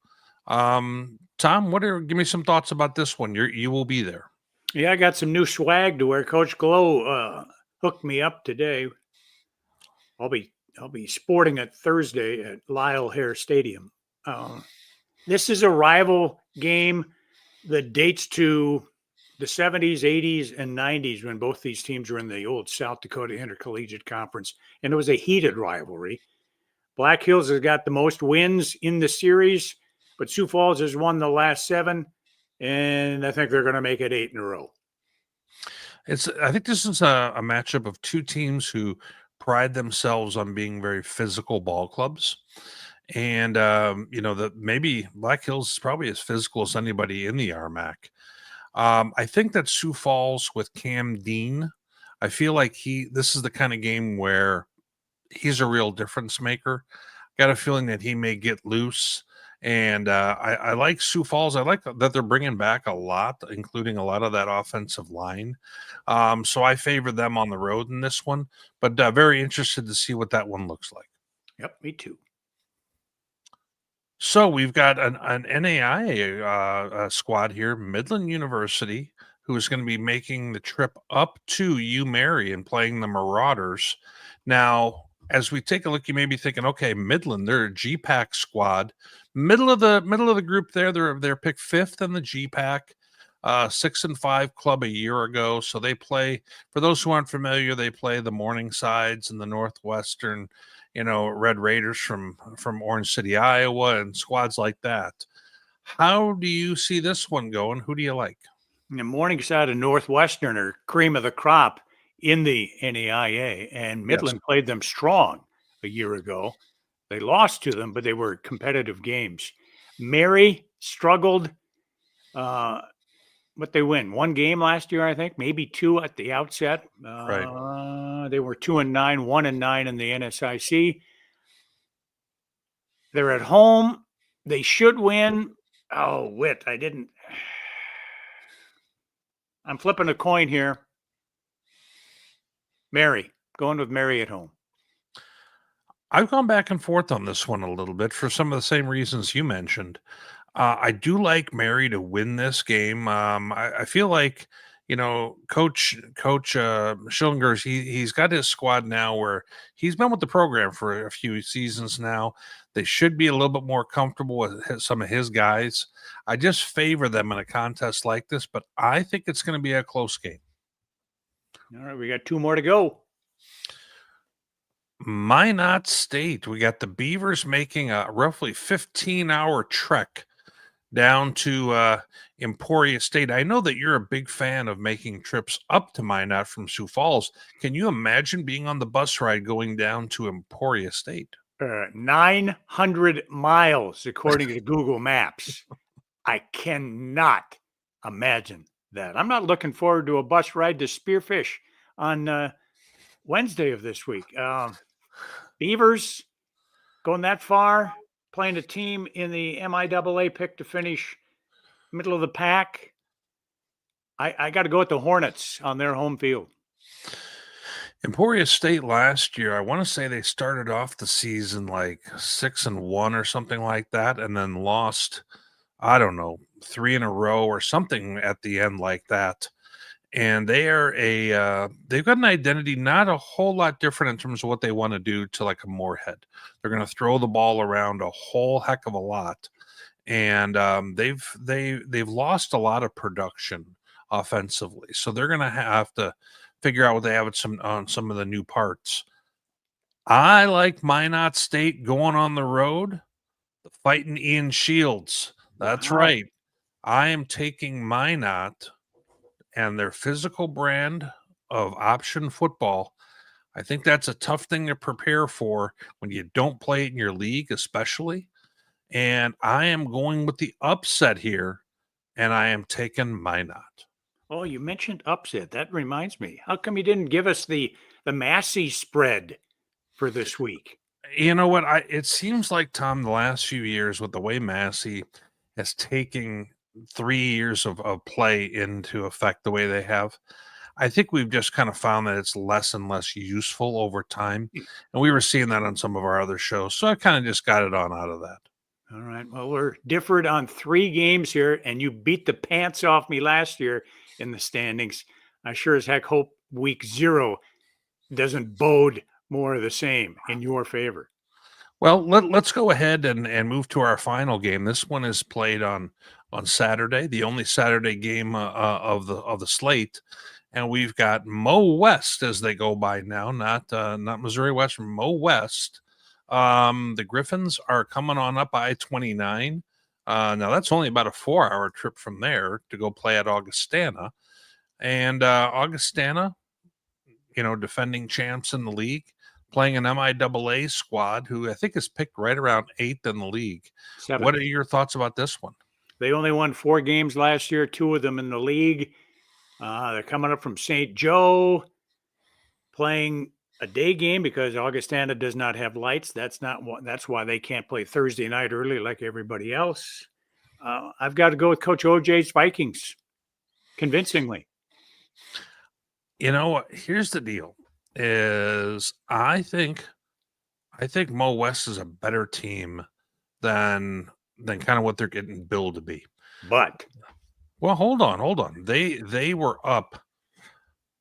Tom, give me some thoughts about this one. You will be there. Yeah, I got some new swag to wear. Coach Glow hooked me up today. I'll be sporting it Thursday at Lyle Hare Stadium. This is a rival game that dates to the 70s, 80s, and 90s when both these teams were in the old South Dakota Intercollegiate Conference, and it was a heated rivalry. Black Hills has got the most wins in the series, but Sioux Falls has won the last 7, and I think they're going to make it 8 in a row. I think this is a matchup of 2 teams who pride themselves on being very physical ball clubs. And, maybe Black Hills is probably as physical as anybody in the RMAC. I think that Sioux Falls with Cam Dean, I feel like this is the kind of game where he's a real difference maker. Got a feeling that he may get loose. And I like Sioux Falls. I like that they're bringing back a lot, including a lot of that offensive line. So I favor them on the road in this one, but very interested to see what that one looks like. Yep, me too. So we've got an NAIA squad here, Midland University, who is going to be making the trip up to UMary and playing the Marauders. Now, as we take a look, you may be thinking, okay, Midland, they're a GPAC squad, middle of the group there. They're picked fifth in the GPAC, 6-5 club a year ago. So they play. For those who aren't familiar, they play the Morningsides and the Northwestern, Red Raiders from Orange City, Iowa, and squads like that. How do you see this one going? Who do you like? The Morningside and Northwestern are cream of the crop in the NAIA, and Midland played them strong a year ago. They lost to them, but they were competitive games. Mary struggled, but they win one game last year, I think, maybe two at the outset. Right. They were 2-9, 1-9 in the NSIC. They're at home. They should win. Oh, Witt, I'm flipping a coin here. Mary, going with Mary at home. I've gone back and forth on this one a little bit for some of the same reasons you mentioned. I do like Mary to win this game. I feel like, Coach Schillinger's, he's got his squad now where he's been with the program for a few seasons now. They should be a little bit more comfortable with some of his guys. I just favor them in a contest like this, but I think it's going to be a close game. All right, we got two more to go. Minot State. We got the Beavers making a roughly 15-hour trek down to Emporia State. I know that you're a big fan of making trips up to Minot from Sioux Falls. Can you imagine being on the bus ride going down to Emporia State? 900 miles, according to Google Maps. I cannot imagine that. I'm not looking forward to a bus ride to Spearfish on Wednesday of this week. Beavers going that far, playing a team in the MIAA pick to finish middle of the pack. I got to go with the Hornets on their home field. Emporia State last year, I want to say they started off the season like 6-1 or something like that, and then lost, I don't know, 3 in a row or something at the end like that. And they are they've got an identity not a whole lot different in terms of what they want to do to like a Moorhead. They're going to throw the ball around a whole heck of a lot, and they've lost a lot of production offensively, so they're going to have to figure out what they have on some of the new parts. I like Minot State going on the road, fighting Ian Shields. That's right. I am taking Minot and their physical brand of option football. I think that's a tough thing to prepare for when you don't play it in your league, especially. And I am going with the upset here, and I am taking Minot. Oh, you mentioned upset. That reminds me. How come you didn't give us the Massey spread for this week? You know what? It seems like, Tom, the last few years with the way Massey has taken 3 years of play into effect the way they have, I think we've just kind of found that it's less and less useful over time. And we were seeing that on some of our other shows. So I kind of just got it on out of that. All right. Well, we're differed on 3 games here, and you beat the pants off me last year in the standings. I sure as heck hope week 0 doesn't bode more of the same in your favor. Well, let's go ahead and move to our final game. This one is played on Saturday, the only Saturday game of the slate, and we've got Mo West, as they go by now, not Missouri West, Mo West. The Griffins are coming on up I-29. Now that's only about a 4-hour trip from there to go play at Augustana, and Augustana, defending champs in the league, playing an MIAA squad who I think is picked right around 8th in the league. 7th. What are your thoughts about this one? They only won 4 games last year, 2 of them in the league. They're coming up from St. Joe, playing a day game because Augustana does not have lights. That's why they can't play Thursday night early like everybody else. I've got to go with Coach OJ's Vikings convincingly. Here's the deal. Is I think I think Mo West is a better team than kind of what they're getting billed to be. But Well, hold on. They were up,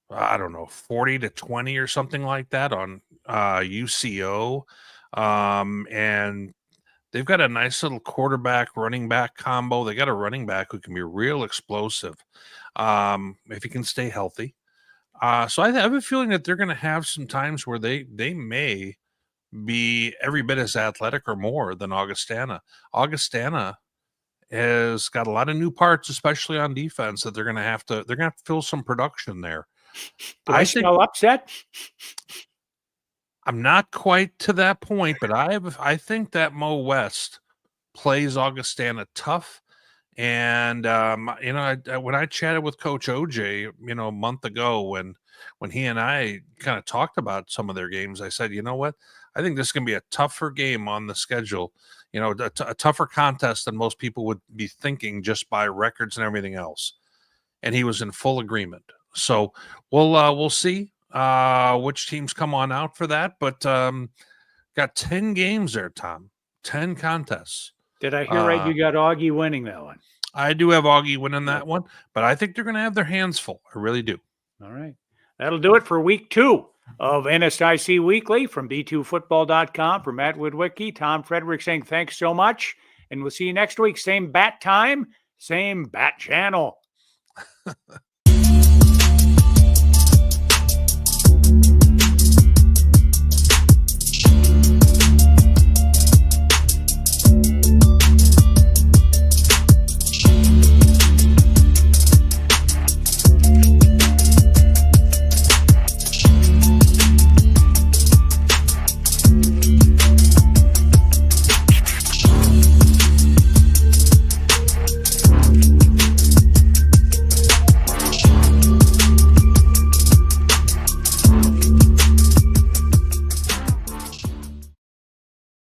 I don't know, 40-20 or something like that on UCO. And they've got a nice little quarterback running back combo. They got a running back who can be real explosive if he can stay healthy. So I have a feeling that they're going to have some times where they may be every bit as athletic or more than Augustana. Augustana has got a lot of new parts, especially on defense, that they're going to have to fill some production there. do I think smell upset? I'm not quite to that point, but I think that Mo West plays Augustana tough. And when I chatted with Coach OJ, a month ago when he and I kind of talked about some of their games, I said, you know what? I think this is going to be a tougher game on the schedule, a tougher contest than most people would be thinking just by records and everything else. And he was in full agreement. So we'll see which teams come on out for that. But got 10 games there, Tom. 10 contests. Did I hear right? You got Augie winning that one. I do have Augie winning that one, but I think they're going to have their hands full. I really do. All right. That'll do it for week 2 of NSIC Weekly from D2Football.com. For Matt Woodwicki, Tom Frederick saying thanks so much. And we'll see you next week. Same bat time, same bat channel.